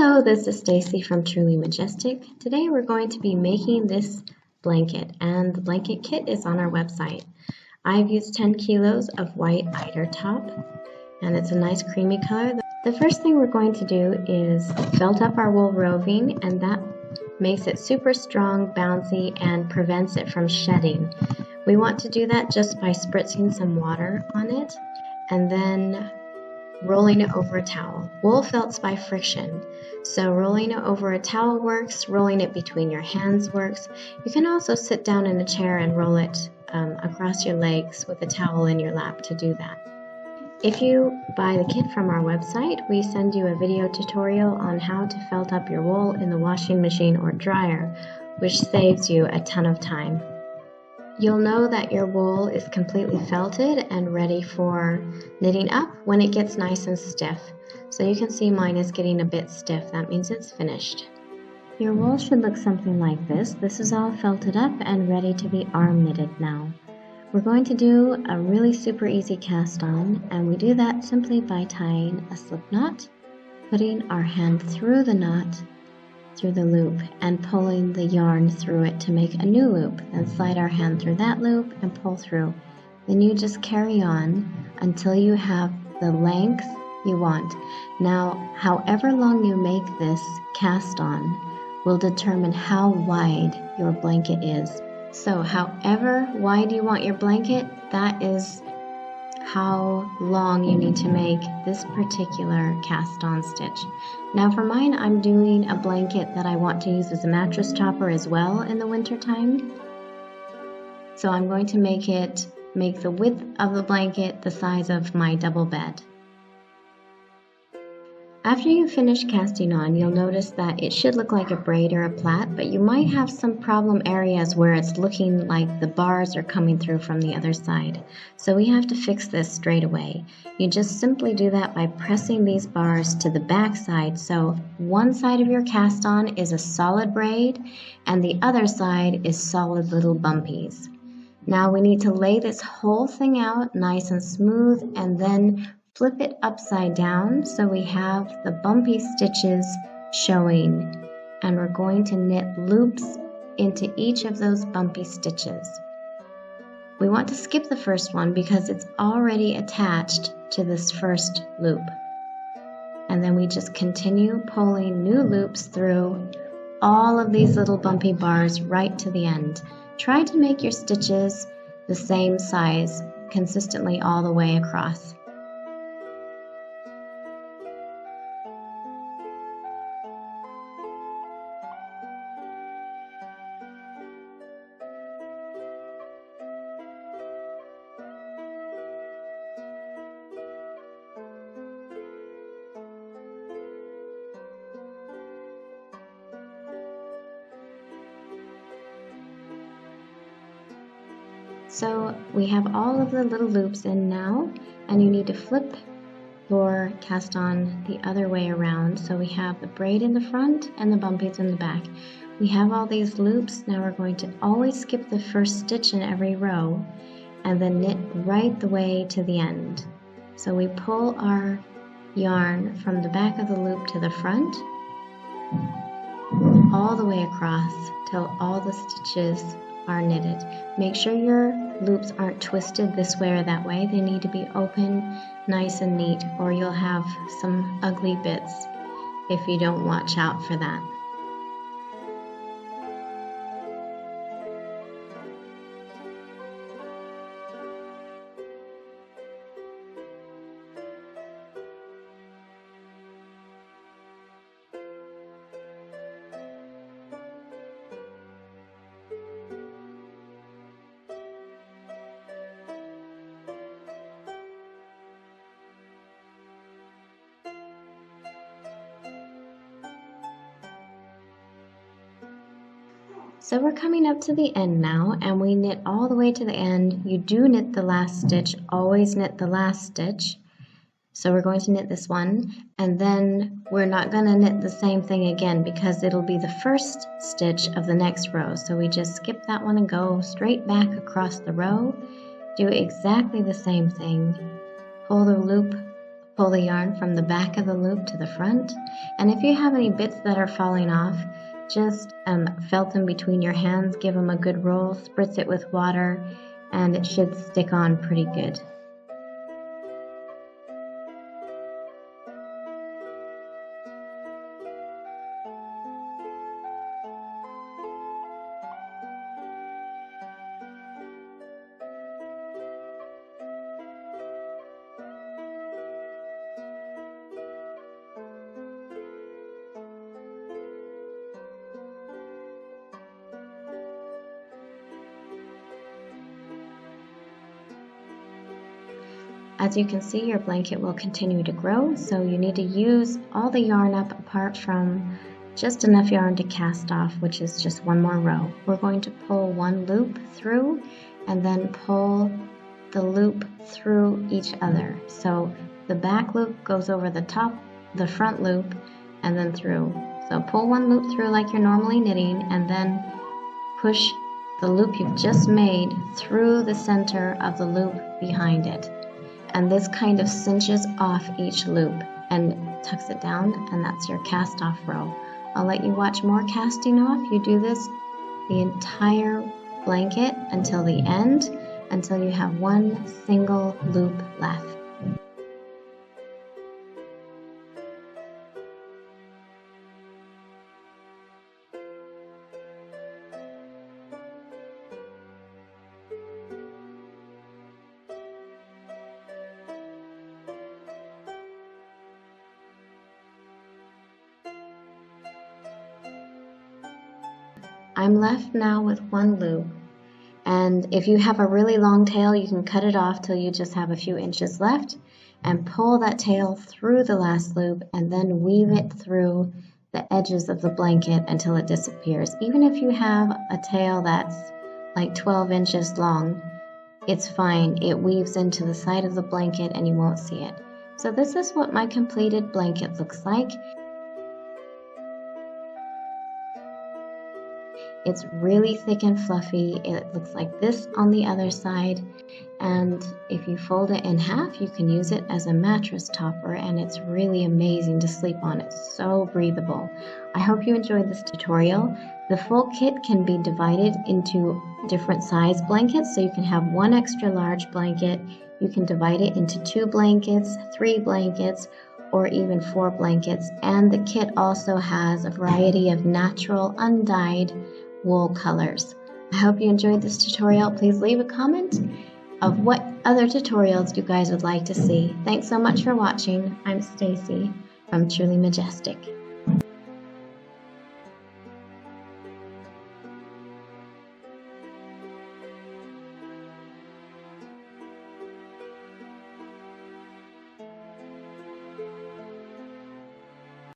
Hello, this is Stacy from Truly Majestic. Today we're going to be making this blanket, and the blanket kit is on our website. I've used 10 kilos of white eider top, and it's a nice creamy color. The first thing we're going to do is felt up our wool roving, and that makes it super strong, bouncy, and prevents it from shedding. We want to do that just by spritzing some water on it, and then rolling it over a towel. Wool felts by friction, so rolling it over a towel works, rolling it between your hands works. You can also sit down in a chair and roll it across your legs with a towel in your lap to do that. If you buy the kit from our website, we send you a video tutorial on how to felt up your wool in the washing machine or dryer, which saves you a ton of time. You'll know that your wool is completely felted and ready for knitting up when it gets nice and stiff. So you can see mine is getting a bit stiff. That means it's finished. Your wool should look something like this. This is all felted up and ready to be arm knitted now. We're going to do a really super easy cast on, and we do that simply by tying a slip knot, putting our hand through the knot, through the loop, and pulling the yarn through it to make a new loop. Then slide our hand through that loop and pull through. Then you just carry on until you have the length you want. Now, however long you make this cast on will determine how wide your blanket is. So however wide you want your blanket, that is how long you need to make this particular cast on stitch. Now for mine, I'm doing a blanket that I want to use as a mattress topper as well in the winter time. So I'm going to make the width of the blanket the size of my double bed. After you finish casting on, you'll notice that it should look like a braid or a plait, but you might have some problem areas where it's looking like the bars are coming through from the other side. So we have to fix this straight away. You just simply do that by pressing these bars to the back side. So one side of your cast on is a solid braid and the other side is solid little bumpies. Now we need to lay this whole thing out nice and smooth and then flip it upside down so we have the bumpy stitches showing, and we're going to knit loops into each of those bumpy stitches. We want to skip the first one because it's already attached to this first loop. And then we just continue pulling new loops through all of these little bumpy bars right to the end. Try to make your stitches the same size consistently all the way across. So we have all of the little loops in now, and you need to flip your cast on the other way around. So we have the braid in the front and the bumpies in the back. We have all these loops. Now we're going to always skip the first stitch in every row and then knit right the way to the end. So we pull our yarn from the back of the loop to the front, all the way across till all the stitches are knitted. Make sure your loops aren't twisted this way or that way. They need to be open, nice and neat, or you'll have some ugly bits if you don't watch out for that. So we're coming up to the end now, and we knit all the way to the end. You do knit the last stitch, always knit the last stitch. So we're going to knit this one, and then we're not going to knit the same thing again because it'll be the first stitch of the next row. So we just skip that one and go straight back across the row, do exactly the same thing, pull the loop Pull the yarn from the back of the loop to the front, and if you have any bits that are falling off, just felt them between your hands, give them a good roll, spritz it with water, and it should stick on pretty good. As you can see, your blanket will continue to grow, so you need to use all the yarn up apart from just enough yarn to cast off, which is just one more row. We're going to pull one loop through and then pull the loop through each other. So the back loop goes over the front loop, and then through. So pull one loop through like you're normally knitting, and then push the loop you've just made through the center of the loop behind it. And this kind of cinches off each loop and tucks it down, and that's your cast off row. I'll let you watch more casting off. You do this the entire blanket until the end, until you have one single loop left. I'm left now with one loop, and if you have a really long tail, you can cut it off till you just have a few inches left and pull that tail through the last loop and then weave it through the edges of the blanket until it disappears. Even if you have a tail that's like 12 inches long, it's fine. It weaves into the side of the blanket and you won't see it. So this is what my completed blanket looks like. It's really thick and fluffy. It looks like this on the other side, and if you fold it in half, you can use it as a mattress topper, and it's really amazing to sleep on. It's so breathable. I hope you enjoyed this tutorial. The full kit can be divided into different size blankets, so you can have one extra large blanket. You can divide it into 2 blankets, 3 blankets, or even 4 blankets, and the kit also has a variety of natural undyed wool colors. I hope you enjoyed this tutorial. Please leave a comment of what other tutorials you guys would like to see. Thanks so much for watching. I'm Stacy from Truly Majestic.